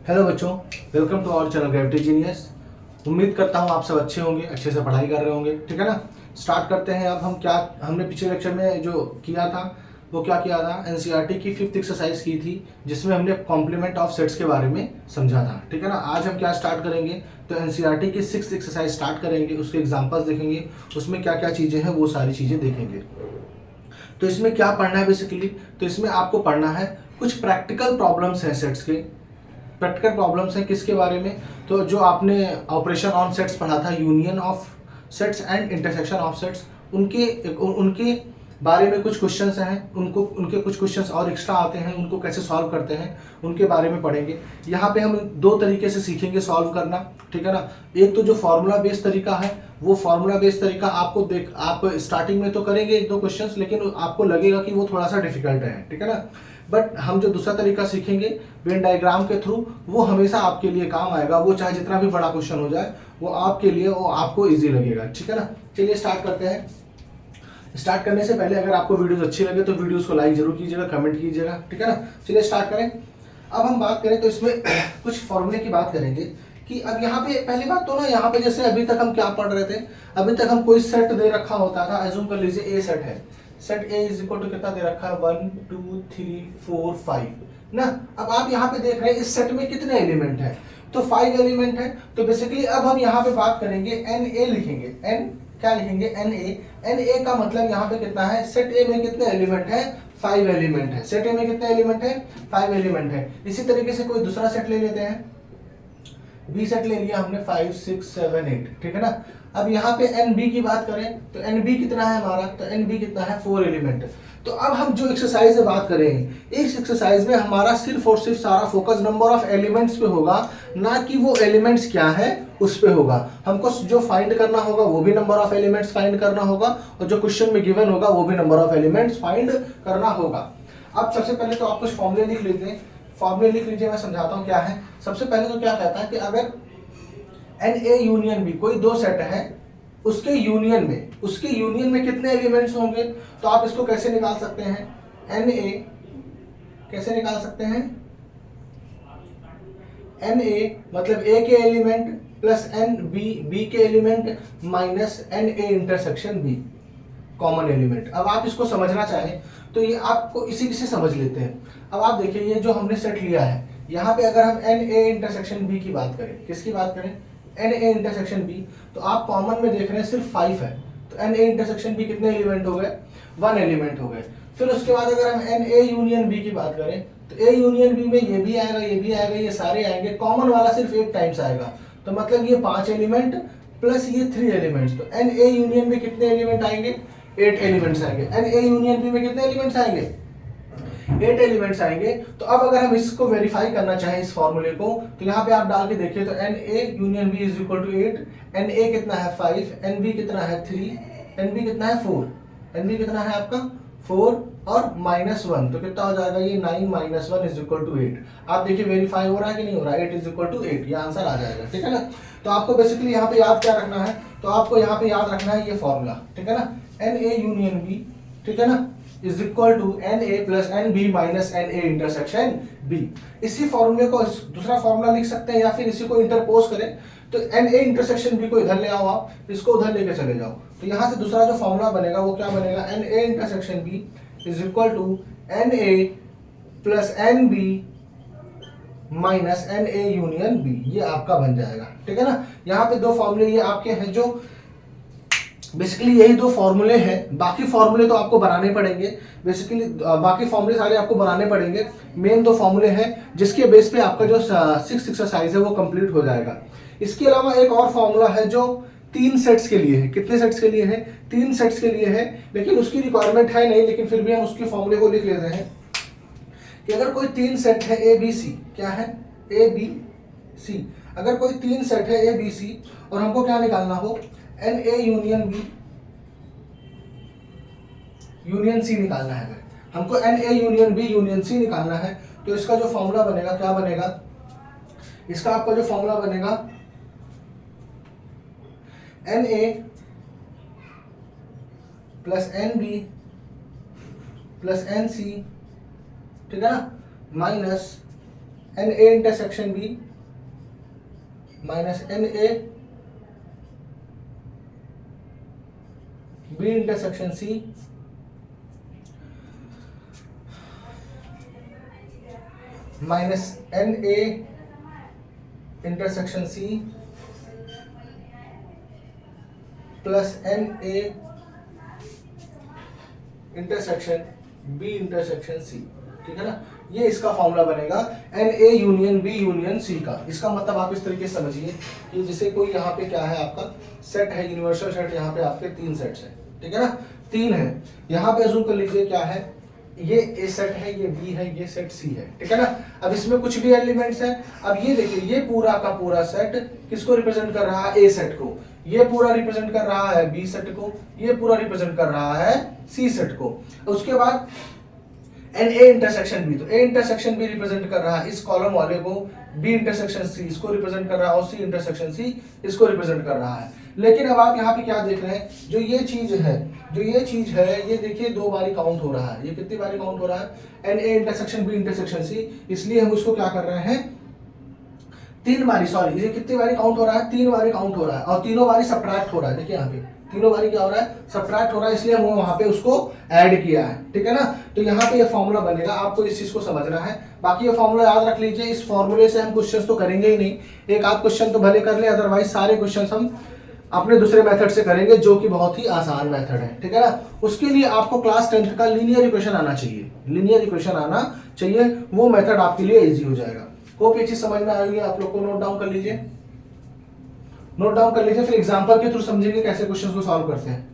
Hello बच्चों, welcome to our channel gravity genius. उम्मीद करता हूँ आप सब अच्छे होंगे, अच्छे से पढ़ाई कर रहे होंगे। ठीक है ना। स्टार्ट करते हैं। अब हम क्या हमने पिछले लेक्चर में जो किया था वो क्या किया था, एनसीईआरटी की 5th एक्सरसाइज की थी जिसमें हमने कॉम्प्लीमेंट ऑफ सेट्स के बारे में समझा था। ठीक है ना। आज हम क्या स्टार्ट करेंगे, तो एनसीईआरटी की 6th एक्सरसाइज स्टार्ट करेंगे, उसके एग्जाम्पल्स देखेंगे, उसमें क्या क्या चीज़ें हैं वो सारी चीज़ें देखेंगे। तो इसमें क्या पढ़ना है बेसिकली, तो इसमें आपको पढ़ना है कुछ प्रैक्टिकल प्रॉब्लम्स हैं सेट्स के। प्रैक्टिकल प्रॉब्लम्स हैं किसके बारे में, तो जो आपने ऑपरेशन ऑन सेट्स पढ़ा था, union of sets and intersection of sets, उनके उनके बारे में कुछ क्वेश्चंस हैं। उनके कुछ क्वेश्चंस और एक्स्ट्रा आते हैं, उनको कैसे सॉल्व करते हैं उनके बारे में पढ़ेंगे। यहाँ पे हम दो तरीके से सीखेंगे सॉल्व करना। ठीक है ना। एक तो जो फार्मूला बेस्ड तरीका है, वो फार्मूला बेस्ड तरीका आप स्टार्टिंग में तो करेंगे एक दो क्वेश्चंस, लेकिन आपको लगेगा कि वो थोड़ा सा डिफिकल्ट है। ठीक है ना। बट हम जो दूसरा तरीका सीखेंगे वेन डायग्राम के थ्रू, वो हमेशा आपके लिए काम आएगा। वो चाहे जितना भी बड़ा क्वेश्चन हो जाए, वो आपके लिए वो आपको इजी लगेगा। ठीक है ना। चलिए स्टार्ट करते हैं। स्टार्ट करने से पहले अगर आपको वीडियोस अच्छी लगे तो वीडियोस को लाइक जरूर कीजिएगा, कमेंट कीजिएगा। ठीक है ना। चलिए स्टार्ट करें। अब हम बात करें तो इसमें कुछ फॉर्मूले की बात करेंगे कि अब यहाँ पे पहली बात तो ना, यहाँ पे जैसे अभी तक हम क्या पढ़ रहे थे, अभी तक हम कोई सेट दे रखा होता था। एज्यूम कर लीजिए ए सेट है, set A is equal to कितना दे रखा है, 1 2 3 4 5 ना। अब आप यहाँ पे देख रहे हैं इस सेट में कितने एलिमेंट है, तो 5 एलिमेंट है। तो बेसिकली अब हम यहाँ पे बात करेंगे एन ए लिखेंगे। एन क्या लिखेंगे, एन ए। एन ए का मतलब यहाँ पे कितना है, सेट ए में कितने एलिमेंट है, 5 एलिमेंट है। सेट ए में कितने एलिमेंट है, 5 एलिमेंट है। इसी तरीके से कोई दूसरा सेट ले लेते हैं, बी सेट ले लिया हमने 5 6 7 8। ठीक है ना। अब यहाँ पे एन बी की बात करें तो एन बी कितना है हमारा, तो एन बी कितना है, 4 एलिमेंट। तो अब हम जो एक्सरसाइज से बात करें, इस एक्सरसाइज में हमारा सिर्फ और सिर्फ सारा फोकस नंबर ऑफ एलिमेंट्स पे होगा, ना कि वो एलिमेंट्स क्या है उस पे होगा। हमको जो फाइंड करना होगा वो भी नंबर ऑफ एलिमेंट्स फाइंड करना होगा, और जो क्वेश्चन में गिवन होगा वो भी नंबर ऑफ एलिमेंट्स फाइंड करना होगा। अब सबसे पहले तो आप कुछ फॉर्मूले लिख लेते हैं। फॉर्मूले लिख लीजिए, मैं समझाता हूँ क्या है। सबसे पहले तो क्या कहता है कि अगर एन ए यूनियन बी, कोई दो सेट है, उसके यूनियन में कितने एलिमेंट्स होंगे, तो आप इसको कैसे निकाल सकते हैं, एन ए कैसे निकाल सकते हैं, एन ए मतलब ए के element plus n B, B के element minus n A intersection B, common element. अब आप इसको समझना चाहें तो ये आपको इसी से समझ लेते हैं। अब आप देखिए ये जो हमने सेट लिया है, यहाँ पे अगर हम एन ए इंटरसेक्शन बी की बात करें, किसकी बात करें, एन ए इंटरसेक्शन बी, तो आप कॉमन में देख रहे हैं सिर्फ 5 है। तो एन ए इंटरसेक्शन बी कितने एलिमेंट हो गए, 1 एलिमेंट हो गए। फिर उसके बाद अगर हम एन ए यूनियन बी की बात करें, तो ए यूनियन बी में ये भी आएगा, ये भी आएगा, ये सारे आएंगे। कॉमन वाला सिर्फ एक टाइम्स आएगा, तो मतलब ये 5 एलिमेंट प्लस ये 3 एलिमेंट्स। तो एन ए यूनियन में कितने एलिमेंट आएंगे, 8 एलिमेंट्स आएंगे। एन ए यूनियन बी में कितने एलिमेंट्स आएंगे, 8 एलिमेंट्स आएंगे। तो अब अगर हम इसको वेरीफाई करना चाहें इस फॉर्मूले को, तो यहाँ पे आप डाल के देखिए, तो n A union B is equal to 8। N A कितना है 5, एन बी कितना है 3, एन बी कितना है 4, एन बी कितना है आपका 4 और -1, तो कितना हो जाएगा ये 9 - 1 इज इक्वल टू 8। आप देखिए वेरीफाई हो रहा है कि नहीं हो रहा है, 8 इज इक्वल टू 8, ये आंसर आ जाएगा। ठीक है ना। तो आपको बेसिकली यहाँ पे याद क्या रखना है, तो आपको यहाँ पे याद रखना है ये फॉर्मूला। ठीक है ना। एन ए यूनियन बी, ठीक है ना, is equal to n A plus n B minus n A intersection B. इसी फॉर्मूले को दूसरा फॉर्मूला लिख सकते हैं, या फिर इसी को इंटरपोज करें, तो एन ए इंटरसेक्शन बी को इधर ले आओ, आप इसको उधर लेके चले जाओ, तो यहाँ से दूसरा जो फॉर्मूला बनेगा वो क्या बनेगा, n A intersection B is equal to n A plus n B minus n A union B, ये आपका बन जाएगा। ठीक है ना। यहाँ पे दो फॉर्मूले ये आपके हैं, जो बेसिकली यही दो फॉर्मूले हैं। बाकी फॉर्मूले तो आपको बनाने पड़ेंगे, बेसिकली बाकी फॉर्मूले सारे आपको बनाने पड़ेंगे। मेन दो फॉर्मूले हैं जिसके बेस पे आपका जो 6th एक्सरसाइज है वो कंप्लीट हो जाएगा। इसके अलावा एक और फॉर्मूला है जो 3 सेट्स के लिए है। कितने सेट्स के लिए है, 3 सेट्स के लिए है, लेकिन उसकी रिक्वायरमेंट है नहीं, लेकिन फिर भी हम उसके फॉर्मूले को लिख लेते हैं कि अगर कोई 3 सेट है ए बी सी, क्या है, ए बी सी, अगर कोई 3 सेट है ए बी सी और हमको क्या निकालना हो, n A union B union C निकालना है। हमको n A union B union C निकालना है, तो इसका जो फॉर्मूला बनेगा क्या बनेगा, इसका आपका जो फॉर्मूला बनेगा n A plus n B plus n C, ठीक है ना, minus n A intersection B minus n A B intersection C minus n A intersection C plus n A intersection B intersection C. ठीक है ना, ये इसका formula बनेगा n A union B union C का। इसका मतलब आप इस तरीके से समझिए कि जैसे कोई यहाँ पे क्या है आपका सेट है, यूनिवर्सल सेट, यहाँ पे आपके 3 सेट्स हैं। ठीक है ना, 3 है। यहाँ पे अज्यूम कर लीजिए क्या है, ये ए सेट है, ये बी है, ये सेट सी है। ठीक है ना, अब इसमें कुछ भी एलिमेंट्स हैं। अब ये देखिए, ये पूरा का पूरा सेट किसको रिप्रेजेंट कर रहा है, ए सेट को। ये पूरा रिप्रेजेंट कर रहा है बी सेट को, ये पूरा रिप्रेजेंट कर रहा है सी सेट को। उसके बाद एन ए इंटरसेक्शन बी, तो ए इंटरसेक्शन बी रिप्रेजेंट कर रहा है इस कॉलम वाले को, बी इंटरसेक्शन सी इसको रिप्रेजेंट कर रहा है और सी इंटरसेक्शन सी इसको रिप्रेजेंट कर रहा है। लेकिन अब आप यहाँ पे क्या देख रहे हैं, जो ये चीज है, ये देखिए 2 बारी काउंट हो रहा है। ये कितनी बारी काउंट हो रहा है, n A intersection B intersection C, इसलिए हम उसको क्या कर रहे हैं 3 बारी, सॉरी, ये कितनी बारी काउंट हो रहा है, 3 बारी काउंट हो रहा है और तीनों बारी सब्ट्रैक्ट हो रहा है। देखिए यहाँ पे तीनों बारी क्या हो रहा है, सब्ट्रैक्ट हो रहा है, इसलिए हमने वहां पे उसको ऐड किया है। ठीक है ना, तो यहाँ पे ये फॉर्मूला बनेगा, आपको इस चीज को समझना है। बाकी ये फॉर्मूला याद रख लीजिए, इस फॉर्मूले से हम क्वेश्चंस तो करेंगे ही नहीं, एक आध क्वेश्चन तो भले कर ले, अदरवाइज सारे क्वेश्चंस हम अपने दूसरे मेथड से करेंगे, जो कि बहुत ही आसान मेथड है। ठीक है ना, उसके लिए आपको क्लास 10th का लीनियर इक्वेशन आना चाहिए, लीनियर इक्वेशन आना चाहिए, वो मेथड आपके लिए इजी हो जाएगा। होप ये चीज समझ में आ गई, आप लोग को नोट डाउन कर लीजिए, नोट डाउन कर लीजिए, फिर एग्जांपल के थ्रू समझेंगे कैसे क्वेश्चंस को सॉल्व करते हैं।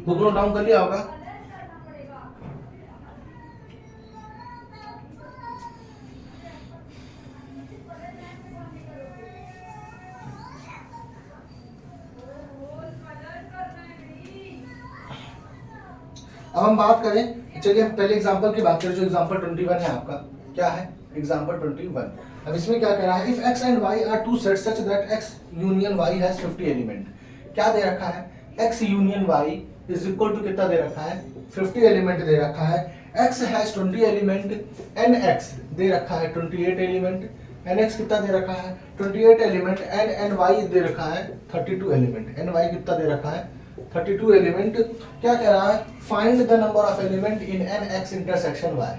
बुक नोट डाउन कर लिया होगा। अब हम बात करें, चलिए हम पहले एग्जांपल की बात करें, जो एग्जांपल 21 है आपका, क्या है एग्जांपल 21। अब इसमें क्या कह रहा है, if x and y are two sets such that x union y has 50 element. क्या दे रखा है, x union y is equal to कितना दे रखा है, 50 एलिमेंट दे रखा है। x हैज 20 एलिमेंट, nx दे रखा है 28 एलिमेंट, nx कितना दे रखा है 28 एलिमेंट, ny दे रखा है 32 एलिमेंट। ny कितना दे रखा है 32 एलिमेंट। क्या कह रहा है, find the number of element in nx intersection y।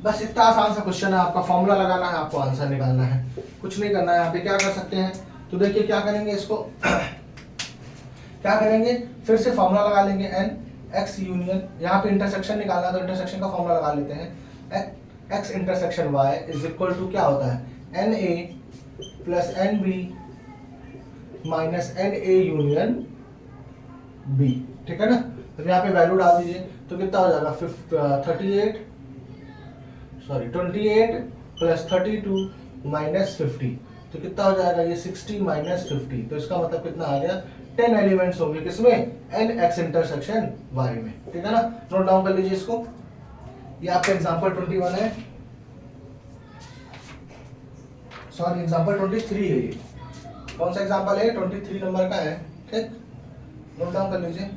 बस इतना आसान सा क्वेश्चन है, आपका फॉर्मूला लगाना है, आपको आंसर निकालना है, कुछ नहीं करना है। यहाँ पे क्या कर सकते हैं, तो देखिए क्या करेंगे इसको क्या करेंगे, फिर से फॉर्मूला लगा लेंगे, एन एक्स यूनियन, यहाँ पे इंटरसेक्शन निकालना, तो इंटरसेक्शन का फॉर्मूला लगा लेते हैं, x intersection y is equal to क्या होता है, n A plus n B minus n A union B. ठीक है ना, तो यहाँ पे वैल्यू डाल दीजिए, तो कितना हो जाएगा 28 प्लस 32 माइनस 50, तो कितना हो जाएगा ये 60 माइनस 50। तो इसका मतलब कितना आ गया, 10 एलिमेंट्स होंगे किसमें, एन एक्स इंटरसेक्शन वाई में। ठीक है ना, नोट डाउन कर लीजिए इसको, ये आपका एग्जांपल 21 है, सॉरी एग्जांपल 23 है। ये कौन सा एग्जांपल है, 23 नंबर का है। ठीक, नोट डाउन कर लीजिए।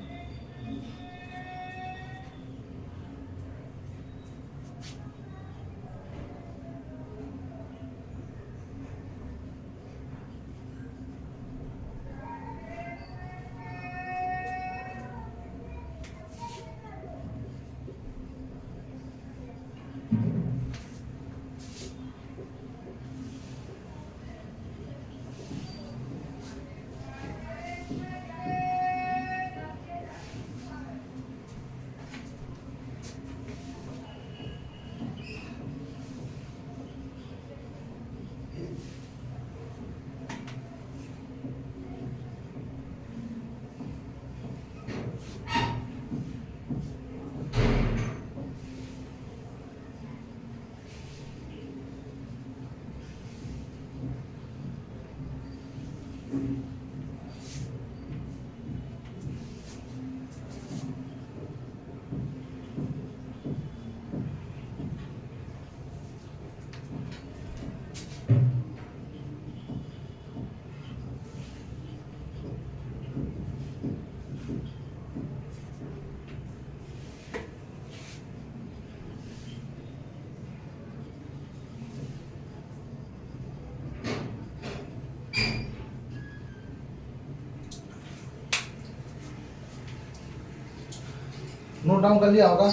नोट डाउन कर लिया होगा।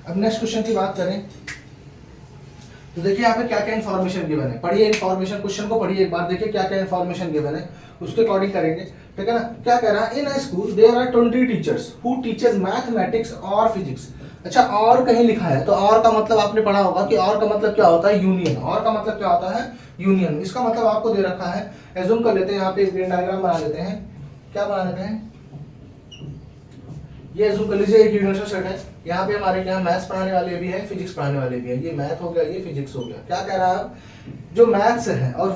अब नेक्स्ट क्वेश्चन की बात करें तो देखिए यहाँ पे क्या क्या इन्फॉर्मेशन गिवन है। पढ़िए इन्फॉर्मेशन, क्वेश्चन को पढ़िए एक बार, देखिए क्या क्या इन्फॉर्मेशन गिवन है, उसके अकॉर्डिंग करेंगे, ठीक है ना। क्या कह रहा है, in a school there are 20 teachers who teachers mathematics और फिजिक्स। अच्छा, और कहीं लिखा है तो और का मतलब आपने पढ़ा होगा कि और का मतलब क्या होता है, यूनियन। और का मतलब क्या होता है, यूनियन। इसका मतलब आपको दे रखा है, एज्यूम कर लेते हैं यहाँ पे एक वेन डायग्राम बना लेते हैं। क्या बना लेते हैं, ये एज्यूम कर लीजिए एक यूनिवर्सल सेट है। यहाँ पे हमारे यहाँ मैथ्स पढ़ाने वाले भी है, फिजिक्स पढ़ाने वाले भी है। ये मैथ हो गया, ये फिजिक्स हो गया। क्या कह रहा है, जो मैथ्स है और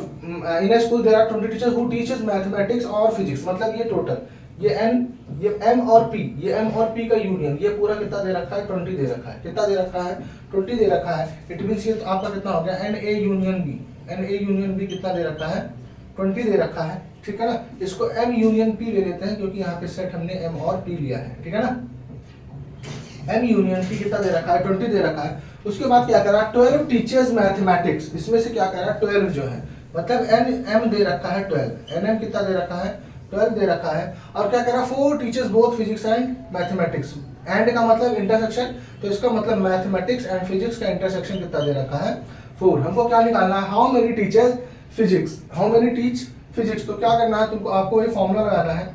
in school there are 20 teachers who teachers mathematics और फिजिक्स, मतलब ये टोटल ये एन, ये एम और पी, ये एम और पी का यूनियन, ये पूरा कितना दे रखा है, 20 दे रखा है। कितना दे रखा है, 20 दे रखा है। इट मींस ये तो आपका कितना हो गया, n A union B. N A union B कितना दे रखा है, 20 दे रखा है, ठीक है ना। इसको एम यूनियन पी ले लेते हैं क्योंकि यहाँ पे सेट हमने एम और पी लिया है, ठीक है ना। एम यूनियन पी कितना दे रखा है, 20 दे रखा है। उसके बाद क्या करा, 12 टीचर्स मैथमेटिक्स, इसमें से क्या करा, 12 जो है, मतलब एन एम दे रखा है 12, एन एम कितना दे रखा है, 12 दे रखा है। और क्या करा, 4 teachers both physics and mathematics. And का मतलब इंटरसेक्शन, तो इसका मतलब मैथमेटिक्स एंड फिजिक्स का इंटरसेक्शन कितना दे रखा है, 4। हमको क्या निकालना है, how many teachers physics, how many teach physics. तो क्या करना है तुमको, आपको ये फॉर्मूला लगाना है,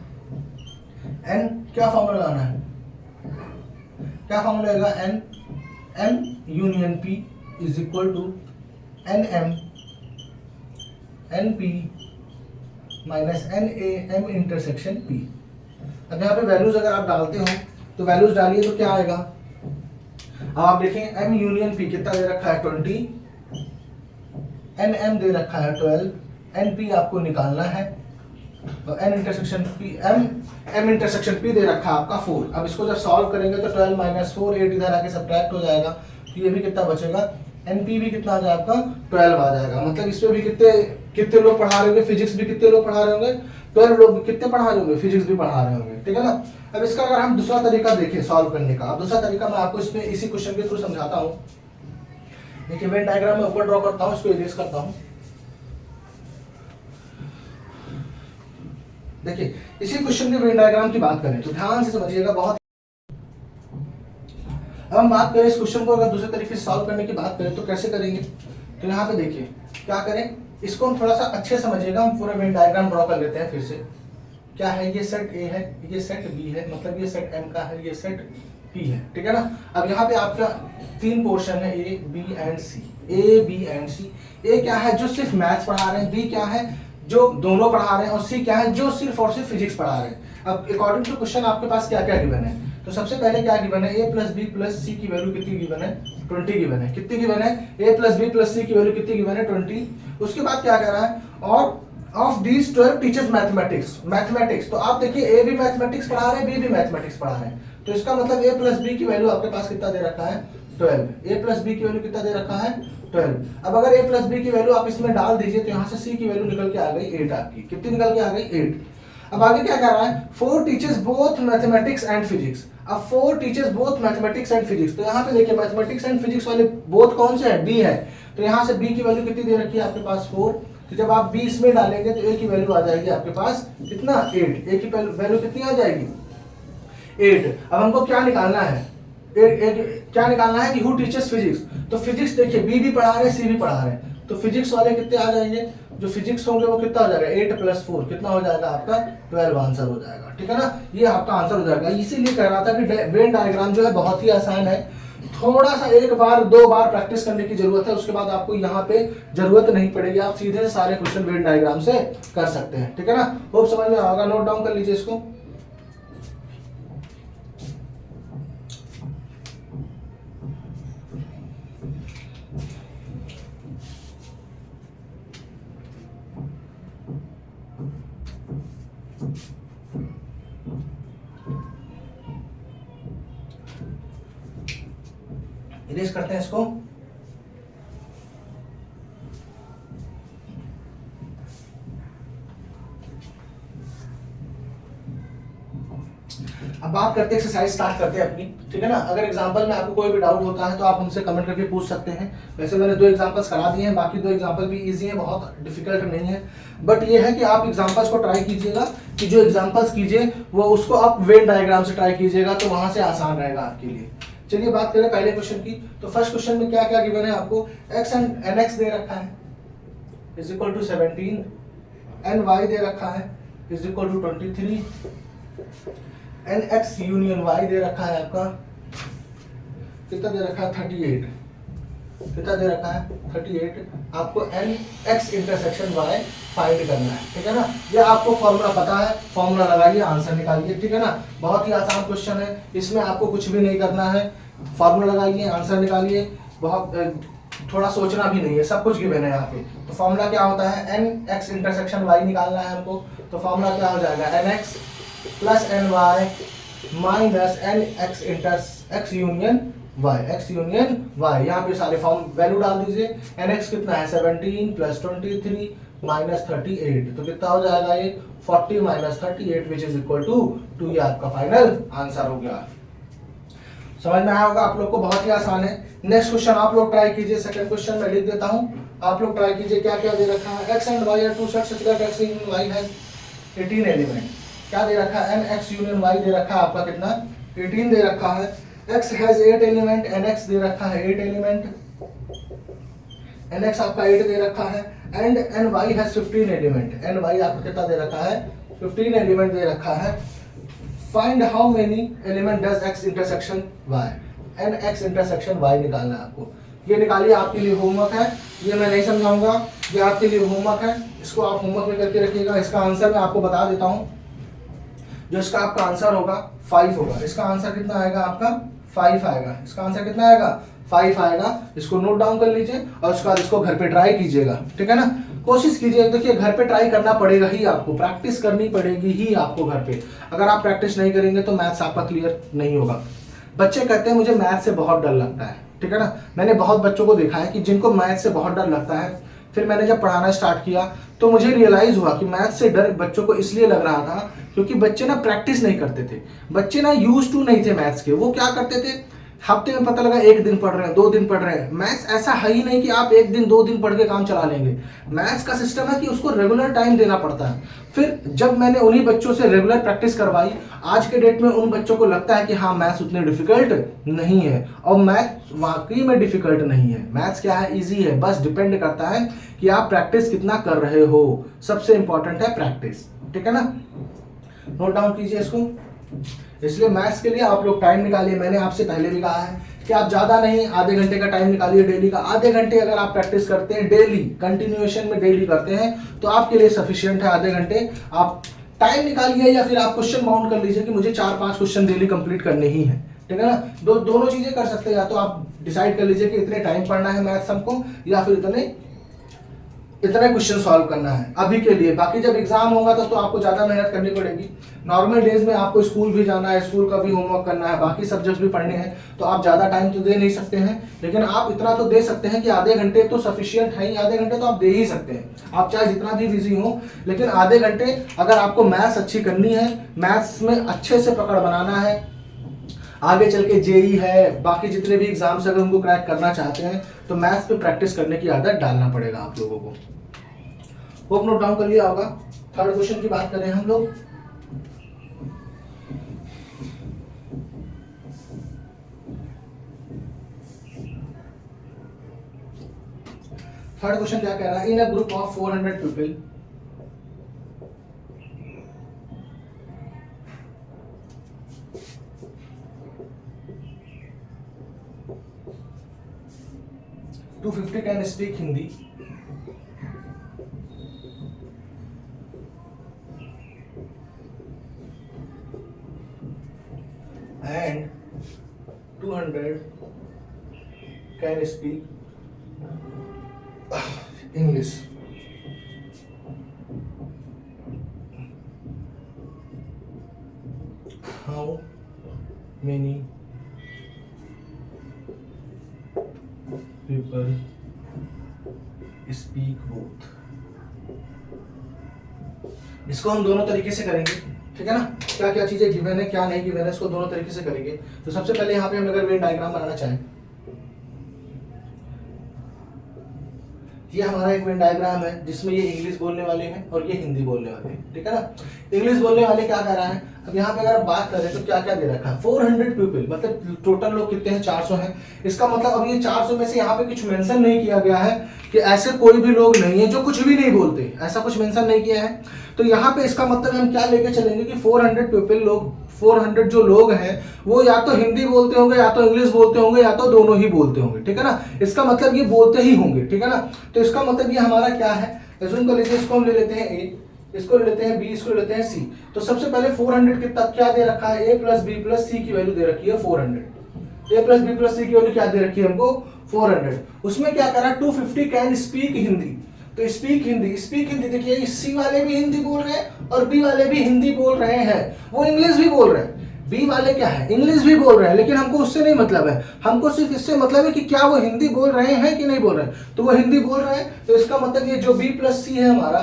एन क्या फॉर्मूला लगाना है, क्या फॉर्मूला रहेगा, n M union P is equal to n M n P minus n A M intersection P. अब यहाँ पे वैल्यूज अगर आप डालते हो तो वैल्यूज डालिए तो क्या आएगा। अब आप देखें, एम यूनियन पी कितना दे रखा है, 20, एन एम दे रखा है 12, एन पी आपको निकालना है, और n intersection P, M intersection P दे रखा है आपका 4। अब इसको जब सॉल्व करेंगे तो 12 माइनस 4, 8 इधर आके सब्ट्रैक्ट हो जाएगा, तो ये भी कितना बचेगा, एन पी भी कितना आ जाएगा आपका, 12 आ जाएगा। मतलब इसमें भी कितने कितने लोग पढ़ा रहे होंगे, फिजिक्स भी कितने लोग पढ़ा रहे होंगे, 12 लोग कितने पढ़ा रहे होंगे, फिजिक्स भी पढ़ा रहे होंगे, ठीक है ना। अब इसका अगर हम दूसरा तरीका देखें सॉल्व करने का, अब दूसरा तरीका मैं आपको इसमें इसी क्वेश्चन के थ्रू समझाता हूँ। देखिए वेन डायग्राम में ऊपर ड्रॉ करता हूँ, इसको इरेज करता हूँ। देखिए इसी क्वेश्चन के वेन डायग्राम की बात करें तो ध्यान से समझिएगा बहुत। अब हम बात करें इस क्वेश्चन को अगर दूसरे तरीके से सॉल्व करने की बात करें तो कैसे करेंगे, तो यहाँ पे देखिए क्या करें, इसको हम थोड़ा सा अच्छे समझिएगा। हम पूरा वेन डायग्राम ड्रॉ कर लेते हैं फिर से। क्या है, ये सेट ए है, ये सेट बी है, मतलब ये सेट एम का है, ये सेट पी है, ठीक है ना। अब यहाँ पे आपका 3 पोर्शन है, A B and C, A B and C. A क्या है, जो सिर्फ मैथ्स पढ़ा रहे हैं, बी क्या है जो दोनों पढ़ा रहे हैं, और सी क्या है जो सिर्फ और सिर्फ फिजिक्स पढ़ा रहे हैं। अब अकॉर्डिंग टू क्वेश्चन आपके पास क्या क्या गिवन है, तो सबसे पहले क्या गिवन है, a प्लस बी प्लस सी की वैल्यू कितनी गिवन है, 20 गिवन है। कितनी गिवन है, a प्लस बी प्लस सी की वैल्यू कितनी गिवन है, 20। उसके बाद क्या कह रहा है, और ऑफ दीज 12 टीचर्स मैथमेटिक्स। तो आप देखिए a भी मैथमेटिक्स पढ़ा रहे हैं, b भी मैथमेटिक्स पढ़ा रहे हैं, तो इसका मतलब a प्लस बी की वैल्यू आपके पास कितना दे रखा है, 12। a प्लस बी की वैल्यू कितना दे रखा है, 12। अब अगर a प्लस बी की वैल्यू आप इसमें डाल दीजिए तो यहाँ से c की वैल्यू निकल के आ गई 8 आपकी। कितनी निकल के आ गई, 8। अब आगे क्या कर रहा है, 4 teachers both mathematics and physics. अब 4 teachers both mathematics and physics, तो यहाँ पे देखिए मैथमेटिक्स एंड फिजिक्स वाले बोथ कौन से है, बी है, तो यहाँ से बी की वैल्यू कितनी दे रखी है आपके पास, 4। तो जब आप बी इसमें डालेंगे तो ए की वैल्यू आ जाएगी आपके पास कितना, 8। ए की वैल्यू कितनी आ जाएगी, 8। अब हमको क्या निकालना है, क्या निकालना है कि हु टीचर्स फिजिक्स। तो फिजिक्स देखिए बी भी पढ़ा रहे हैं, सी भी पढ़ा रहे हैं, तो फिजिक्स वाले कितने आ जाएंगे, जो फिजिक्स होंगे वो कितना हो जाएगा, 8 प्लस 4 कितना हो जाएगा आपका, 12 आंसर हो जाएगा, ठीक है ना। ये आपका आंसर हो जाएगा। इसीलिए कह रहा था कि वेन डायग्राम जो है बहुत ही आसान है, थोड़ा सा 1 बार 2 बार प्रैक्टिस करने की जरूरत है, उसके बाद आपको यहाँ पे जरूरत नहीं पड़ेगी, आप सीधे से सारे क्वेश्चन वेन डायग्राम से कर सकते हैं, ठीक है ना। होप समझ में आएगा, नोट डाउन कर लीजिए इसको। इरेज करते हैं इसको। अब बात करते हैं, एक्सरसाइज स्टार्ट करते हैं अपनी, ठीक है ना। अगर एग्जांपल में आपको कोई भी डाउट होता है तो आप हमसे कमेंट करके पूछ सकते हैं। वैसे मैंने 2 एग्जांपल्स करा दिए हैं, बाकी 2 एग्जांपल भी इजी हैं, बहुत डिफिकल्ट नहीं है। बट ये है कि आप एग्जांपल्स को ट्राई कीजिएगा, कि जो एग्जांपल्स कीजिए वो उसको आप वेन डायग्राम से ट्राई कीजिएगा, तो वहां से आसान रहेगा आपके लिए। चलिए बात करें पहले क्वेश्चन की। तो फर्स्ट क्वेश्चन में क्या क्या गिवन है आपको, x एंड nx दे रखा है इज इक्वल टू 17, ny दे रखा है is equal to 23, nx union y दे रखा है आपका कितना दे रखा है 38, कितना दे रखा है 38। आपको nx इंटरसेक्शन y फाइंड करना है, ठीक है ना। ये आपको फॉर्मूला पता है, फॉर्मूला लगाइए, आंसर निकालिए, ठीक है ना। बहुत ही आसान क्वेश्चन है, इसमें आपको कुछ भी नहीं करना है, फॉर्मूला लगाइए, आंसर निकालिए, बहुत थोड़ा सोचना भी नहीं है, सब कुछ गिवन है यहाँ पे। तो फॉर्मूला क्या होता है, nx इंटरसेक्शन y निकालना है हमको। तो फॉर्मूला क्या हो जाएगा, nx plus ny minus nx x union y, x union y। यहाँ पे सारे फॉर्म वैल्यू डाल दीजिए। nx कितना है 17 प्लस 23 माइनस 38, तो कितना हो जाएगा ये 40 minus 38 which is equal to 2। ये आपका फाइनल आंसर हो गया। समझ में आया होगा आप लोग को, बहुत ही आसान है। नेक्स्ट क्वेश्चन आप लोग ट्राई कीजिए, सेकंड क्वेश्चन मैं लिख देता हूँ, आप लोग ट्राई कीजिए। क्या क्या दे रखा है, x and y are two sets such that x union y has 18 element. क्या दे रखा है, nx यूनियन y दे रखा है आपका कितना 18 दे रखा है। x हैज 8 एलिमेंट, nx दे रखा है 8 एलिमेंट, nx आपका 8 दे रखा है, and ny has 15 element, ny आपका कितना दे रखा है 15 एलिमेंट दे रखा है। Find how many element does x intersection y, nx intersection y निकालना है आपको। ये निकालिए, आपके लिए होमवर्क है, ये मैं नहीं समझाऊंगा, ये आपके लिए होमवर्क है, इसको आप होमवर्क में करके रखिएगा। इसका आंसर मैं आपको बता देता हूँ, जो इसका आपका आंसर होगा 5 होगा। इसका आंसर कितना आएगा आपका 5 आएगा। इसका आंसर कितना आएगा 5 आएगा। इसको नोट डाउन कर लीजिए और उसके बाद इसको घर पे ट्राई कीजिएगा, ठीक है ना। कोशिश कीजिए, देखिए घर पे ट्राई करना पड़ेगा ही, आपको प्रैक्टिस करनी पड़ेगी ही आपको घर पे। अगर आप प्रैक्टिस नहीं करेंगे तो मैथ्स आपका क्लियर नहीं होगा। बच्चे कहते हैं मुझे मैथ से बहुत डर लगता है, ठीक है ना। मैंने बहुत बच्चों को देखा है कि जिनको मैथ से बहुत डर लगता है, फिर मैंने जब पढ़ाना स्टार्ट किया तो मुझे रियलाइज हुआ कि मैथ से डर बच्चों को इसलिए लग रहा था क्योंकि बच्चे ना प्रैक्टिस नहीं करते थे, बच्चे ना यूज टू नहीं थे मैथ्स के। वो क्या करते थे, हफ्ते में पता लगा 1 दिन पढ़ रहे हैं, 2 दिन पढ़ रहे हैं। मैथ्स ऐसा है ही नहीं कि आप 1 दिन 2 दिन पढ़ के काम चला लेंगे। मैथ्स का सिस्टम है कि उसको रेगुलर टाइम देना पड़ता है। फिर जब मैंने उन्हीं बच्चों से रेगुलर प्रैक्टिस करवाई, आज के डेट में उन बच्चों को लगता है कि हाँ मैथ्स उतने डिफिकल्ट नहीं है, और मैथ्स वाकई में डिफिकल्ट नहीं है। मैथ्स क्या है, इजी है, बस डिपेंड करता है कि आप प्रैक्टिस कितना कर रहे हो। सबसे इंपॉर्टेंट है प्रैक्टिस, ठीक है ना। नोट डाउन कीजिए इसको। इसलिए मैथ्स के लिए आप लोग टाइम निकालिए। मैंने आपसे पहले भी कहा है कि आप ज़्यादा नहीं, आधे घंटे का टाइम निकालिए डेली का। आधे घंटे अगर आप प्रैक्टिस करते हैं डेली, कंटिन्यूएशन में डेली करते हैं, तो आपके लिए सफिशिएंट है आधे घंटे। आप टाइम निकालिए या फिर आप क्वेश्चन माउंट कर लीजिए कि मुझे 4-5 क्वेश्चन डेली कंप्लीट करने ही है, ठीक है ना। दोनों चीज़ें कर सकते हैं, या तो आप डिसाइड कर लीजिए कि इतने टाइम पढ़ना है मैथ्स हमको, या फिर इतने क्वेश्चन सॉल्व करना है अभी के लिए। बाकी जब एग्जाम होगा तो आपको ज़्यादा मेहनत करनी पड़ेगी। नॉर्मल डेज में आपको स्कूल भी जाना है, स्कूल का भी होमवर्क करना है, बाकी सब्जेक्ट्स भी पढ़ने हैं, तो आप ज़्यादा टाइम तो दे नहीं सकते हैं, लेकिन आप इतना तो दे सकते हैं कि आधे घंटे तो सफिशिएंट है ही। आधे घंटे तो आप दे ही सकते हैं, आप चाहे जितना भी बिजी हो, लेकिन आधे घंटे अगर आपको मैथ्स अच्छी करनी है, मैथ्स में अच्छे से पकड़ बनाना है, आगे चल के जेई है, बाकी जितने भी एग्जाम्स अगर उनको क्रैक करना चाहते हैं, तो मैथ्स पे प्रैक्टिस करने की आदत डालना पड़ेगा आप लोगों को। होप नोट डाउन कर लिया होगा। थर्ड क्वेश्चन की बात करें हम लोग। थर्ड क्वेश्चन क्या कह रहा है, in a group of 400 people, two 50 can speak Hindi and 200 can speak English. How many people speak both. इसको हम दोनों तरीके से करेंगे, ठीक है ना। क्या क्या चीजें गिवन है, क्या नहीं गिवन है, इसको दोनों तरीके से करेंगे। तो सबसे पहले यहाँ पे हम अगर वेन डायग्राम बनाना चाहें, ये हमारा एक वेन डायग्राम है जिसमें ये इंग्लिश बोलने वाले हैं और ये हिंदी बोलने वाले हैं, ठीक है ना। इंग्लिश बोलने वाले क्या कर रहा है, अब यहाँ पे अगर आप बात करें तो क्या क्या दे रखा है, 400 पीपल, मतलब टोटल लोग कितने हैं, 400 हैं। इसका मतलब अब ये 400 में से यहाँ पे कुछ मेंशन नहीं किया गया है कि ऐसे कोई भी लोग नहीं है जो कुछ भी नहीं बोलते, ऐसा कुछ मेंशन नहीं किया है। तो यहाँ पे इसका मतलब हम क्या लेके चलेंगे कि 400 पीपल लोग, 400 जो लोग हैं वो या तो हिंदी बोलते होंगे या तो इंग्लिश बोलते होंगे या तो दोनों ही बोलते होंगे, ठीक है ना। इसका मतलब ये बोलते ही होंगे, ठीक है ना। तो इसका मतलब ये हमारा क्या है, एज्यूम कर लीजिए, इसको हम ले लेते हैं ए, इसको ले लेते हैं बी, इसको ले लेते हैं सी। तो सबसे पहले 400 कितना क्या दे रखा है, ए प्लस बी प्लस सी की वैल्यू दे रखी है 400। ए प्लस बी प्लस सी की वैल्यू क्या दे रखी है हमको, 400। उसमें क्या करा, 250 कैन स्पीक हिंदी। तो स्पीक हिंदी, स्पीक हिंदी, देखिए सी वाले भी हिंदी बोल रहे हैं और बी वाले भी हिंदी बोल रहे हैं, वो इंग्लिश भी बोल रहे हैं। बी वाले क्या है, इंग्लिश भी बोल रहे हैं, लेकिन हमको उससे नहीं मतलब है, हमको सिर्फ इससे मतलब है कि क्या वो हिंदी बोल रहे हैं कि नहीं बोल रहे हैं। तो वो हिंदी बोल रहे हैं, तो इसका मतलब ये जो बी प्लस सी है हमारा,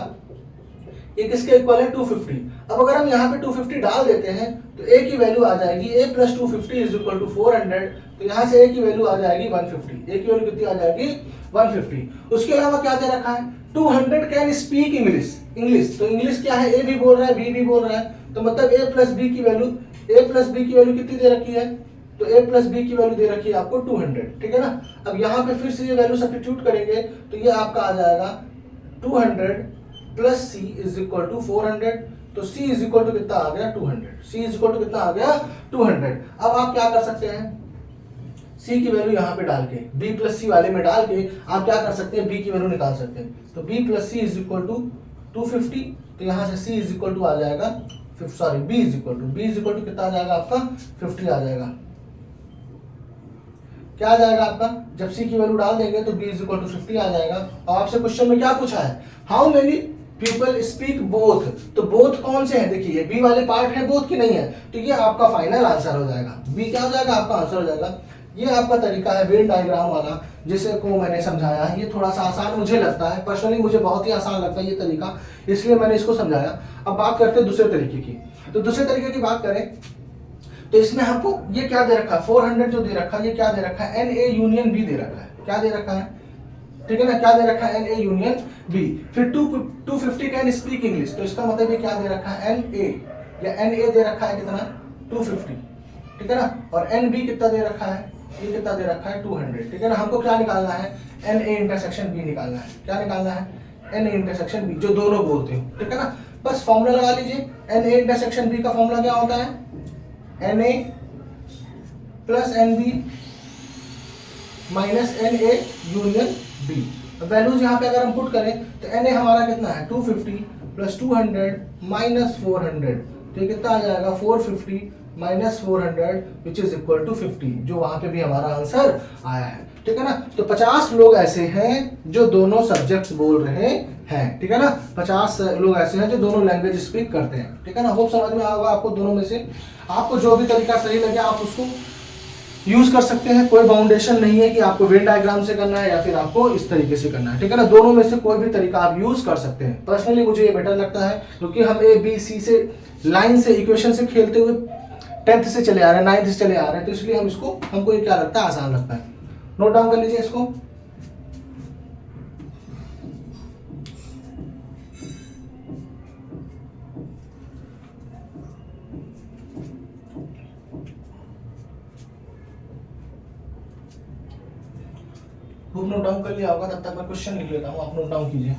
ये किसके इक्वल है, 250। अब अगर हम यहाँ पे 250 डाल देते हैं तो ए की वैल्यू आ जाएगी, ए प्लस 250 इज इक्वल टू 400। तो यहाँ से ए की वैल्यू आ जाएगी 150, ए की वैल्यू कितनी आ जाएगी, 150। उसके अलावा क्या दे रखा है, 200 कैन स्पीक इंग्लिश, इंग्लिश। तो इंग्लिश क्या है, ए भी बोल रहा है बी भी बोल रहा है, तो मतलब ए प्लस बी की वैल्यू, ए प्लस बी की वैल्यू कितनी दे रखी है, तो ए प्लस बी की वैल्यू दे रखी है आपको 200, ठीक है ना। अब यहाँ पे फिर से ये वैल्यू सब्स्टिट्यूट करेंगे तो ये आपका आ जाएगा 200 plus C is equal to 400। तो सी इज इक्वल टू कितना आ गया, 200। सी इज इक्वल टू कितना आ गया, 200। अब आप क्या कर सकते हैं, सी की वैल्यू यहाँ पे डाल के, बी प्लस सी वाले में डाल के आप क्या कर सकते हैं, बी की वैल्यू निकाल सकते हैं। तो B plus C is equal to 250। तो यहाँ से सी इज इक्वल टू आ जाएगा, sorry B is equal to कितना आ जाएगा आपका, 50 आ जाएगा। क्या आ जाएगा आपका, जब सी की वैल्यू डाल देंगे तो बी इज इक्वल टू 50 आ जाएगा। और आपसे क्वेश्चन में क्या पूछा है, how many people speak both. तो बोथ कौन से हैं, देखिए बी वाले पार्ट है बोथ की नहीं है, तो ये आपका फाइनल आंसर हो जाएगा, बी क्या हो जाएगा, आपका आंसर हो जाएगा। ये आपका तरीका है वेन डायग्राम वाला, जिसे को मैंने समझाया है। ये थोड़ा सा आसान मुझे लगता है, पर्सनली मुझे बहुत ही आसान लगता है ये तरीका, इसलिए मैंने इसको समझाया। अब बात करते हैं दूसरे तरीके की। तो दूसरे तरीके की बात करें तो इसमें हमको ये क्या दे रखा है, 400 जो दे रखा है, ये क्या दे रखा है, एन ए यूनियन बी दे रखा है। क्या दे रखा है, ठीक है ना, क्या दे रखा है, एन ए यूनियन बी। फिर 250 कैन स्पीक इंग्लिश। तो इसका मतलब ये क्या दे रखा है, एन ए, या एन ए दे रखा है कितना, 250, ठीक है ना। और एन बी कितना दे रखा है, ये कितना दे रखा है, 200, ठीक है ना। हमको क्या निकालना है, एन ए इंटरसेक्शन बी निकालना है। क्या निकालना है, एन ए इंटरसेक्शन बी, जो दोनों बोलते हो, ठीक है ना। बस फॉर्मूला लगा लीजिए, एन ए इंटरसेक्शन बी का फॉर्मूला क्या होता है, n A plus n B minus n A union B. Values यहाँ पे अगर हम पुट करें तो एन ए हमारा कितना है, 250 प्लस 200 माइनस 400। तो ये कितना आ जाएगा, 450 minus 400 which is equal to 50, जो वहां पे भी हमारा आंसर आया है, ठीक है ना। तो 50 लोग ऐसे हैं जो दोनों सब्जेक्ट्स बोल रहे हैं, ठीक है ना। 50 लोग ऐसे हैं जो दोनों लैंग्वेज स्पीक करते हैं, ठीक है ना। होप समझ में आएगा आपको दोनों में से, आपको जो भी तरीका सही लगे आप उसको यूज कर सकते हैं। कोई बाउंडेशन नहीं है कि आपको वेन डायग्राम से करना है या फिर आपको इस तरीके से करना है, ठीक है ना। दोनों में से कोई भी तरीका आप यूज कर सकते हैं। पर्सनली मुझे ये बेटर लगता है, क्योंकि हम ए बी सी से लाइन से इक्वेशन से खेलते हुए 10th से चले आ रहे हैं, 9th से चले आ रहे हैं, तो इसलिए हमको ये क्या लगता है, आसान लगता है। नोट डाउन कर लीजिए इसको। खूब नोट डाउन कर लिया होगा, तब तक मैं क्वेश्चन लिख लेता हूँ, आप नोट डाउन कीजिए।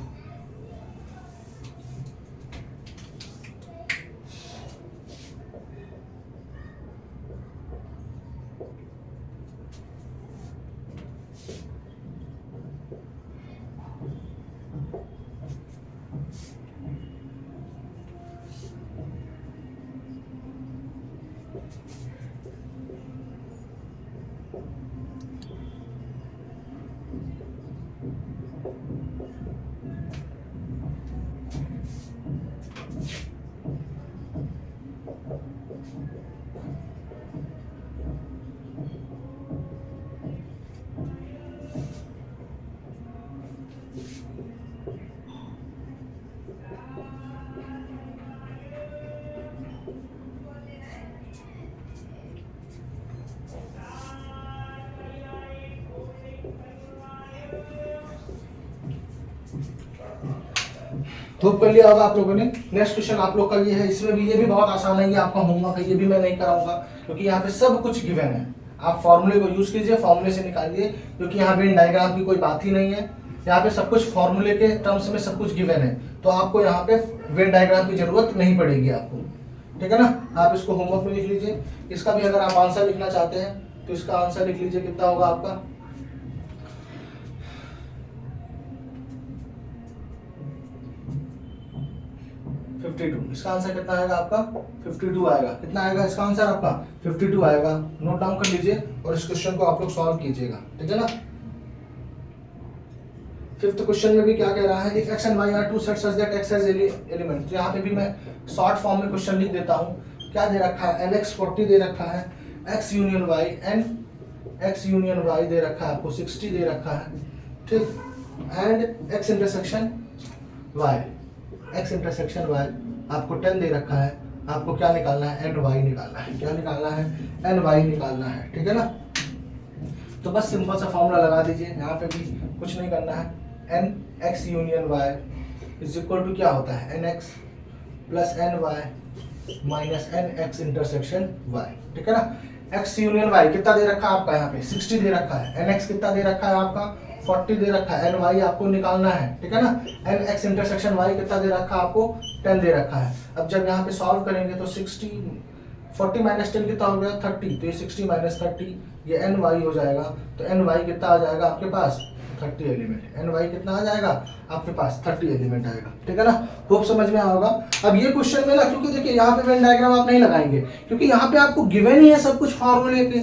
होप कर लिया होगा आप लोगों ने। नेक्स्ट क्वेश्चन आप लोग का ये है, इसमें भी ये भी बहुत आसान है, ये आपका होमवर्क है, ये भी मैं नहीं कराऊंगा क्योंकि यहाँ पे सब कुछ गिवन है। आप फॉर्मूले को यूज कीजिए, फॉर्मूले से निकालिए, क्योंकि यहाँ वेन डायग्राम की कोई बात ही नहीं है। यहाँ पे सब कुछ फॉर्मूले के टर्म्स में सब कुछ गिवन है, तो आपको यहाँ पे वेन डायग्राम की जरूरत नहीं पड़ेगी आपको, ठीक है ना। आप इसको होमवर्क में लिख लीजिए। इसका भी अगर आप आंसर लिखना चाहते हैं तो इसका आंसर लिख लीजिए, कितना होगा आपका 52। इसका आंसर कितना आएगा आपका 52 आएगा। कितना आएगा इसका आंसर आपका 52 आएगा। नोट डाउन कर लीजिए और इस क्वेश्चन को आप लोग सॉल्व कीजिएगा, ठीक है ना। फिफ्थ क्वेश्चन में भी क्या कह रहा है, if x and y are two sets such that x has element. तो यहाँ पे भी मैं शॉर्ट फॉर्म में क्वेश्चन लिख देता हूँ। क्या दे रखा है, nx 40 दे रखा है, x union y and x union y दे रखा है आपको 60 दे रखा है, ठीक, and x intersection y, x intersection y आपको 10 दे रखा है। आपको क्या निकालना है, ny निकालना है। क्या निकालना है, ny निकालना है, ठीक है ना। तो बस सिंपल सा फॉर्मूला लगा दीजिए, यहाँ पे भी कुछ नहीं करना है। N x union y is equal to क्या होता है, n x plus n y minus n x intersection y, ठीक है ना। एक्स यूनियन वाई कितना दे रखा है आपका, यहाँ पे 60 दे रखा है। एन एक्स कितना दे रखा है आपका 40 दे रखा है। एन वाई आपको निकालना है, ठीक है ना। एन एक्स इंटरसेक्शन वाई कितना दे रखा है आपको 10 दे रखा है। अब जब यहाँ पे सॉल्व करेंगे तो 40 माइनस 10 कितना हो गया 30, तो ये 60 माइनस 30 ये एन वाई हो जाएगा। तो एन वाई कितना आ जाएगा आपके पास 30 एलिमेंट। एन वाई कितना आ जाएगा आपके पास 30 एलिमेंट आएगा, ठीक है ना। होप समझ में होगा। अब ये क्वेश्चन में ना, क्योंकि देखिए यहाँ पे वेन डायग्राम आप नहीं लगाएंगे क्योंकि यहाँ पे आपको गिवन ही है सब कुछ फॉर्मूले के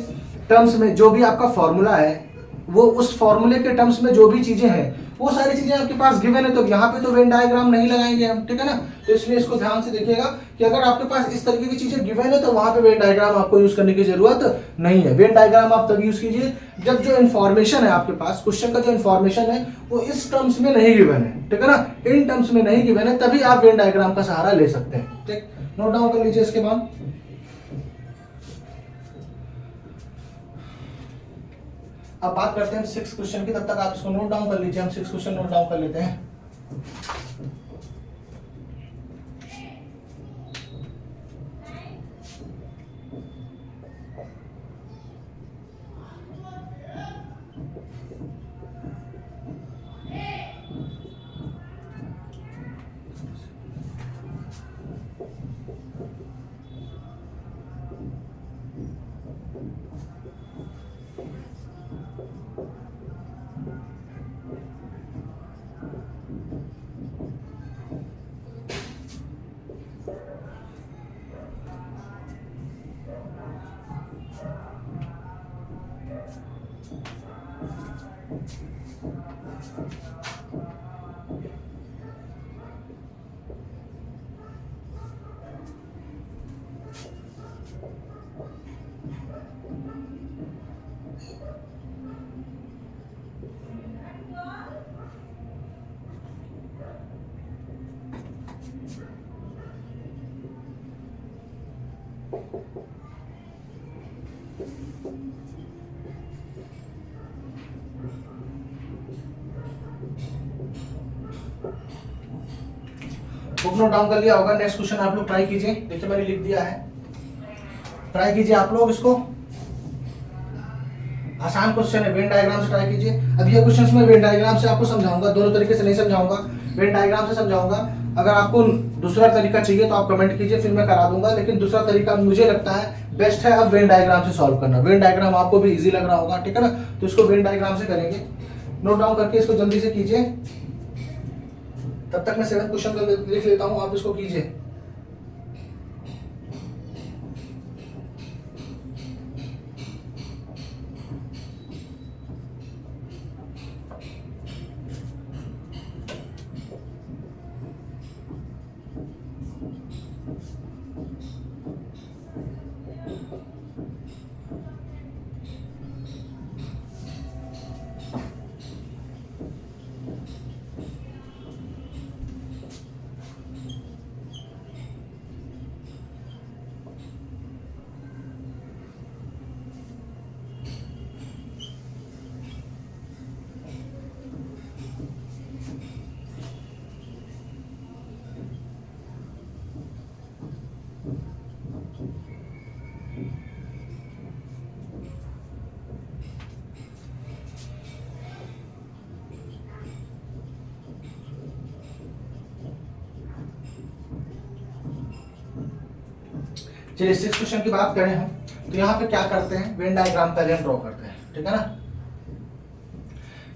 टर्म्स में। जो भी आपका फॉर्मूला है वो उस फॉर्मूले के टर्म्स में जो भी चीजें हैं वो सारी चीजें आपके पास गिवन है, तो यहाँ पे तो वेन डायग्राम नहीं लगाएंगे हम, ठीक है ना। तो इसलिए इसको ध्यान से देखिएगा कि अगर आपके पास इस तरीके की चीजें गिवन है तो वहां पे वेन डायग्राम आपको यूज करने की जरूरत नहीं है। वेन डायग्राम आप तभी यूज कीजिए जब जो इन्फॉर्मेशन है आपके पास, क्वेश्चन का जो इन्फॉर्मेशन है वो इस टर्म्स में नहीं गिवन है, ठीक है ना। इन टर्म्स में नहीं गिवन है तभी आप वेन डायग्राम का सहारा ले सकते हैं, ठीक। नोट डाउन कर लीजिए। इसके बाद अब बात करते हैं 6 क्वेश्चन की, तब तक आप इसको नोट डाउन कर लीजिए। हम 6 क्वेश्चन नोट डाउन कर लेते हैं। बुक नोट डाउन कर लिया होगा। नेक्स्ट क्वेश्चन आप लोग ट्राई कीजिए। देखिए मैंने लिख दिया है, ट्राई कीजिए आप लोग इसको। आसान क्वेश्चन है, वेन डायग्राम से ट्राई कीजिए। अब ये क्वेश्चंस में वेन डायग्राम से आपको समझाऊंगा, दोनों तरीके से नहीं समझाऊंगा, वेन डायग्राम से समझाऊंगा। अगर आपको दूसरा तरीका चाहिए तो आप कमेंट कीजिए, फिर मैं करा दूंगा। लेकिन दूसरा तरीका मुझे लगता है बेस्ट है अब वेन डायग्राम से सॉल्व करना। वेन डायग्राम आपको भी इजी लग रहा होगा, ठीक है ना। तो इसको वेन डायग्राम से करेंगे। नोट डाउन करके इसको जल्दी से कीजिए। तब तक मैं 7th क्वेश्चन का लिख लेता हूं, आप इसको कीजिए। चलिए 6 क्वेश्चन की बात करें हम, तो यहाँ पे क्या करते हैं, वेन डायग्राम पहले हम ड्रॉ करते हैं, ठीक है ना।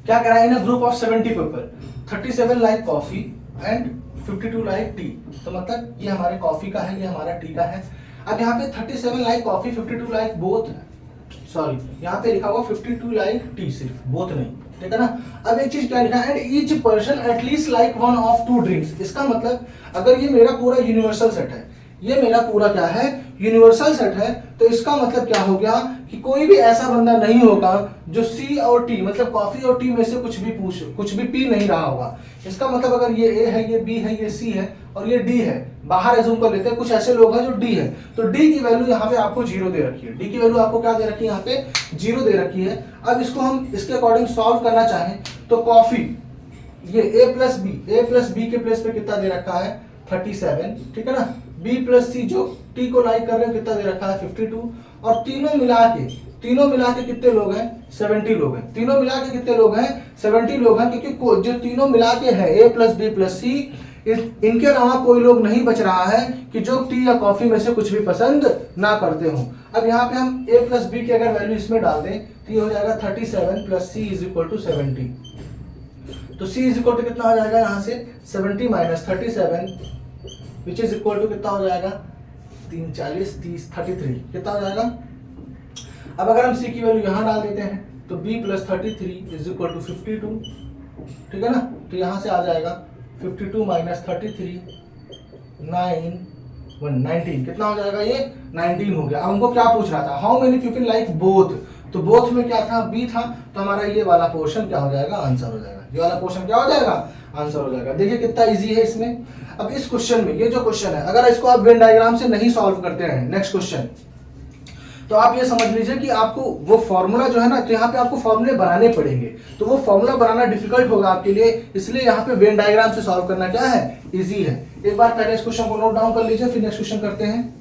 क्या कह रहा है, in a group of 70 people 37 like coffee and 52 like tea. तो मतलब ये हमारे कॉफी का है, ये हमारा टी का है। अब यहाँ पे 37 like coffee 52 like both, sorry यहाँ पे लिखा हुआ 52 लाइक टी, सिर्फ बोथ नहीं, ठीक है ना। अब एक चीज क्या लिखा है, and each person at least like one of two drinks. इसका मतलब अगर ये मेरा पूरा यूनिवर्सल सेट है, ये मेरा पूरा क्या है, यूनिवर्सल सेट है, तो इसका मतलब क्या हो गया कि कोई भी ऐसा बंदा नहीं होगा जो सी और टी मतलब कॉफी और टी में से कुछ भी पी नहीं रहा होगा। इसका मतलब अगर ये ए है, ये बी है, ये सी है और ये डी है, बाहर एज्यूम कर लेते हैं कुछ ऐसे लोग हैं जो डी है, तो डी की वैल्यू यहाँ पे आपको 0 दे रखी है। डी की वैल्यू आपको क्या दे रखी है, यहाँ पे 0 दे रखी है। अब इसको हम इसके अकॉर्डिंग सॉल्व करना चाहें तो कॉफी ये ए प्लस बी के प्लेस पे कितना दे रखा है 37, ठीक है ना। बी प्लस सी जो टी को लाइक कर रहे हैं कितना दे रखा है 52, और तीनों मिला के कितने लोग हैं 70 लोग हैं। तीनों मिला के कितने लोग हैं 70 लोग हैं, क्योंकि जो तीनों मिला के है ए प्लस बी प्लस सी, इनके अलावा कोई लोग नहीं बच रहा है कि जो टी या कॉफी में से कुछ भी पसंद ना करते हो। अब यहाँ पे हम ए प्लस बी की अगर वैल्यू इसमें डाल दें तो ये हो जाएगा 37 plus C is equal to 70। तो c इज इक्वल टू कितना हो जाएगा यहाँ से 70 minus 37 which is equal to कितना हो जाएगा 3 40 30 33 कितना हो जाएगा। अब अगर हम c की वैल्यू यहाँ डाल देते हैं तो b plus 33 is equal to 52, ठीक है ना। तो यहाँ से आ जाएगा 52 माइनस 33 19 कितना हो जाएगा, ये 19 हो गया। अब हमको क्या पूछ रहा था, how many people like both, तो बोथ में क्या था बी था, तो हमारा ये वाला पोर्शन क्या हो जाएगा, आंसर हो जाएगा। ये वाला पोर्शन क्या हो जाएगा, आंसर हो जाएगा। देखिए कितना इजी है इसमें। अब इस क्वेश्चन में ये जो क्वेश्चन है, अगर इसको आप वेन डायग्राम से नहीं सॉल्व करते हैं नेक्स्ट क्वेश्चन, तो आप ये समझ लीजिए कि आपको वो फॉर्मूला जो है ना, तो यहाँ पे आपको फॉर्मूले बनाने पड़ेंगे, तो वो फॉर्मूला बनाना डिफिकल्ट होगा आपके लिए, इसलिए यहाँ पे वेन डायग्राम से सॉल्व करना क्या है, इजी है। एक बार पहले इस क्वेश्चन को नोट डाउन कर लीजिए, फिर नेक्स्ट क्वेश्चन करते हैं।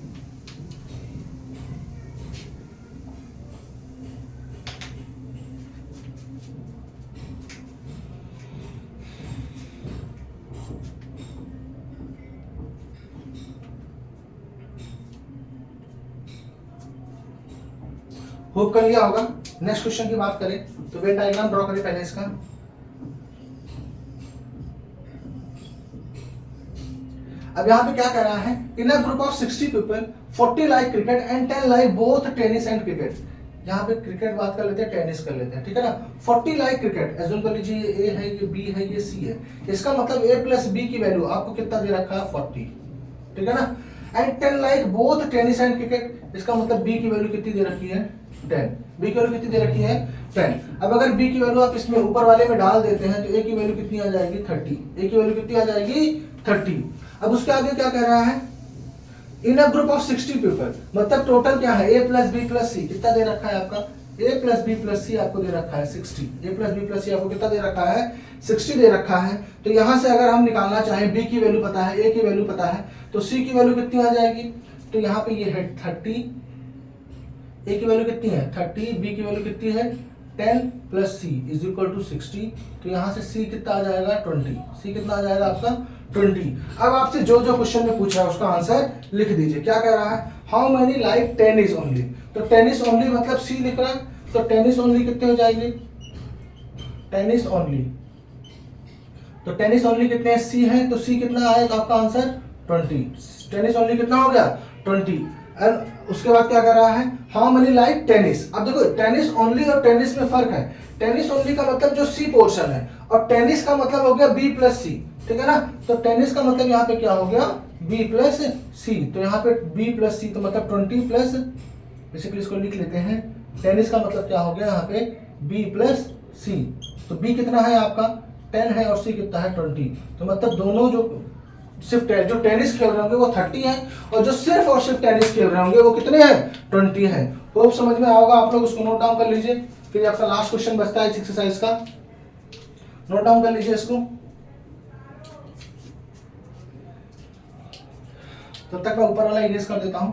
होप कर लिया होगा। नेक्स्ट क्वेश्चन की बात करें तो वेन डायग्राम ड्रॉ करें पहले इसका। अब यहाँ पे क्या कह रहा है, in a group of 60 people 40 like cricket and 10 like both tennis and cricket. यहाँ पे क्रिकेट बात कर लेते हैं, टेनिस कर लेते हैं, ठीक है ना। 40 लाइक क्रिकेट, एज्यूम कर लीजिए ये ए है, ये बी है, ये सी है। इसका मतलब ए प्लस बी की वैल्यू आपको कितना दे रखा है 40, ठीक है ना। And 10 like both tennis and cricket, इसका मतलब बी की वैल्यू कितनी दे रखी है 10, बी की वैल्यू कितनी दे रखी है 10। अब अगर बी की वैल्यू आप इसमें ऊपर वाले में डाल देते हैं तो ए की वैल्यू कितनी आ जाएगी 30, ए की वैल्यू कितनी आ जाएगी 30। अब उसके आगे क्या कह रहा है, in a group of 60 people, मतलब टोटल क्या है ए प्लस बी प्लस सी, कितना दे रखा है आपका ए प्लस बी प्लस सी आपको दे रखा है 60, ए प्लस बी प्लस सी आपको कितना दे रखा है 60 दे रखा है। तो यहां से अगर हम निकालना चाहें, बी की वैल्यू पता है, ए की वैल्यू पता है, तो सी की वैल्यू कितनी आ जाएगी, तो यहाँ पे ये है 30, ए की वैल्यू कितनी है 30, बी की वैल्यू कितनी है 10 plus C is equal to 60, तो यहाँ से सी कितना आ जाएगा 20, सी कितना आ जाएगा आपका 20। अब आपसे जो जो क्वेश्चन में पूछ रहा है उसका आंसर लिख दीजिए। क्या कह रहा है, how many like tennis only, तो टेनिस ओनली मतलब सी लिख रहा है, तो टेनिस ओनली कितने हो जाएंगे, टेनिस ओनली, तो टेनिस ओनली कितने हैं सी है, तो सी कितना आएगा आपका आंसर 20, टेनिस ओनली कितना हो गया 20। एंड उसके बाद क्या कर रहा है, हाउ मेनी लाइक टेनिस। अब देखो टेनिस ओनली और टेनिस में फर्क है, टेनिस ओनली का मतलब जो सी पोर्शन है और टेनिस का मतलब हो गया बी प्लस सी, ठीक है ना। तो टेनिस का मतलब यहाँ पे क्या हो गया बी प्लस सी, तो यहाँ पे बी प्लस सी तो मतलब 20 प्लस, बेसिकली इसको लिख लेते हैं, टेनिस का मतलब क्या हो गया यहाँ पे बी प्लस सी, तो बी कितना है आपका 10 है और सी कितना है 20, तो मतलब दोनों जो सिर्फ जो टेनिस खेल रहे होंगे वो 30 है और जो सिर्फ और सिर्फ टेनिस खेल रहे होंगे वो कितने हैं 20 है। होप समझ में आओगा आप लोग, उसको नोट डाउन कर लीजिए। फिर आपका लास्ट क्वेश्चन बचता है इस एक्सरसाइज का, नोट डाउन कर लीजिए इसको। तब तक मैं ऊपर वाला इरेज कर देता हूं।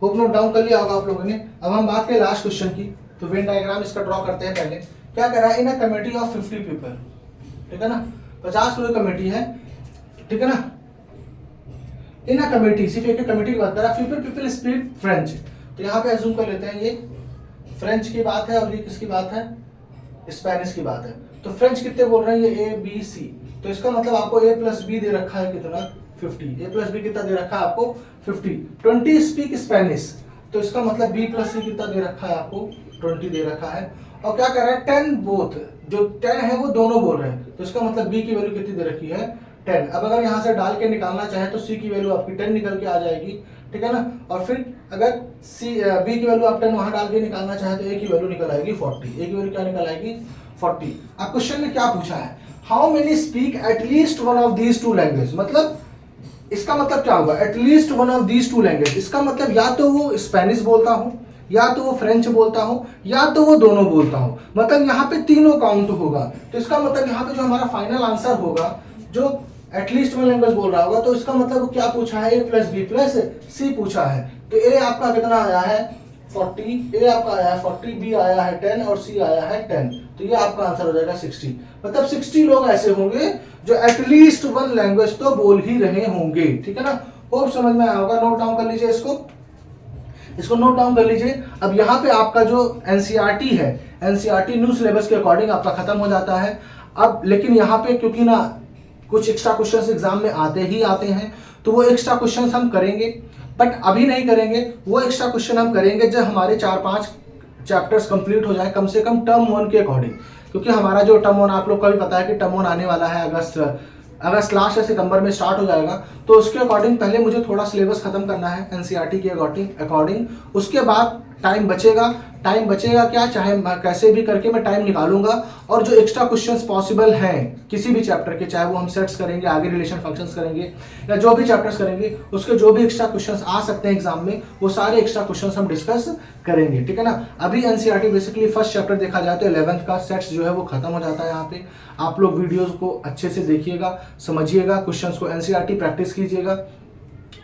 होप नोट डाउन कर लिया होगा आप लोगों ने। अब हम बात करें लास्ट क्वेश्चन की, तो वेन डायग्राम इसका ड्रॉ करते हैं। पहले क्या कर रहा है, in a committee of 50 people, ठीक है ना, 50 लोग कमेटी है, ठीक है ना। इन अ कमेटी, सिर्फ एक कमेटी की बात कर रहा है। 50 पीपल स्पीक फ्रेंच, तो यहाँ पे अज्यूम कर लेते हैं ये फ्रेंच की बात है और ये किसकी बात है, स्पेनिश की बात है। तो फ्रेंच कितने बोल रहे हैं, ये ए बी सी, तो इसका मतलब आपको ए प्लस बी दे रखा है कितना, 50। ए प्लस बी कितना दे रखा है आपको, 50। 20 स्पीक स्पेनिश, तो इसका मतलब बी प्लस सी कितना दे रखा है आपको, 20 दे रखा है। और क्या कर रहा है, 10 बोथ, जो 10 है वो दोनों बोल रहे हैं, तो इसका मतलब बी की वैल्यू कितनी दे रखी है, 10। अब अगर यहाँ से डाल के निकालना चाहे तो सी की वैल्यू आपकी 10 निकल के आ जाएगी, ठीक है ना। और फिर अगर सी बी की वैल्यू आप 10 वहां डाल के निकालना चाहे तो ए की वैल्यू निकल आएगी 40। ए की वैल्यू क्या निकल आएगी, 40। अब क्वेश्चन में क्या पूछा है, how many speak at least one of these two language, मतलब इसका मतलब क्या होगा, at least one of these two language. इसका मतलब या तो वो स्पेनिश बोलता हूं, या तो वो फ्रेंच बोलता हूं, या तो वो दोनों बोलता हूं, मतलब यहाँ पे तीनों काउंट होगा। तो इसका मतलब यहाँ पे जो हमारा फाइनल आंसर होगा, जो एटलीस्ट वन लैंग्वेज बोल रहा होगा, तो इसका मतलब क्या पूछा है, ए प्लस बी प्लस सी पूछा है। तो ए आपका कितना आया है 40, ए आपका आया है 40, बी आया है 10 और सी आया है 10, तो ये आपका आंसर हो जाएगा 60। मतलब 60 लोग ऐसे होंगे जो एटलीस्ट वन लैंग्वेज तो बोल ही रहे होंगे, ठीक है ना। होप समझ में आया होगा, नोट डाउन कर लीजिए इसको नोट डाउन कर लीजिए। अब यहाँ पे आपका जो एनसीईआरटी है, एनसीईआरटी न्यू सिलेबस के अकॉर्डिंग आपका खत्म हो जाता है। अब लेकिन यहाँ पे क्योंकि ना कुछ एक्स्ट्रा क्वेश्चंस एग्जाम में आते हैं, तो वो एक्स्ट्रा क्वेश्चंस हम करेंगे, बट अभी नहीं करेंगे। वो एक्स्ट्रा क्वेश्चन हम करेंगे जब हमारे 4-5 चैप्टर्स कंप्लीट हो जाए, कम से कम टर्म 1 के अकॉर्डिंग। क्योंकि हमारा जो टर्म 1, आप लोग को भी पता है कि टर्म 1 आने वाला है अगस्त लास्ट या सितंबर में स्टार्ट हो जाएगा। तो उसके अकॉर्डिंग पहले मुझे थोड़ा सिलेबस खत्म करना है एनसीईआरटी के अकॉर्डिंग। उसके बाद टाइम बचेगा क्या, चाहे कैसे भी करके मैं टाइम निकालूंगा, और जो एक्स्ट्रा क्वेश्चंस पॉसिबल हैं किसी भी चैप्टर के, चाहे वो हम सेट्स करेंगे, आगे रिलेशन फंक्शंस करेंगे, या जो भी चैप्टर्स करेंगे, उसके जो भी एक्स्ट्रा क्वेश्चंस आ सकते हैं एग्जाम में, वो सारे एक्स्ट्रा क्वेश्चंस हम डिस्कस करेंगे, ठीक है ना। अभी एनसीईआरटी बेसिकली फर्स्ट चैप्टर देखा जाए तो 11th का सेट्स जो है वो खत्म हो जाता है। यहाँ पे आप लोग वीडियोज को अच्छे से देखिएगा, समझिएगा, क्वेश्चंस को एनसीईआरटी प्रैक्टिस कीजिएगा।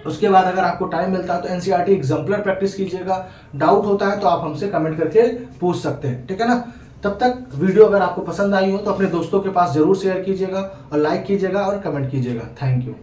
उसके बाद अगर आपको टाइम मिलता है तो एनसीईआरटी एग्जाम्पलर प्रैक्टिस कीजिएगा। डाउट होता है तो आप हमसे कमेंट करके पूछ सकते हैं, ठीक है ना। तब तक वीडियो अगर आपको पसंद आई हो तो अपने दोस्तों के पास जरूर शेयर कीजिएगा और लाइक कीजिएगा और कमेंट कीजिएगा। Thank you.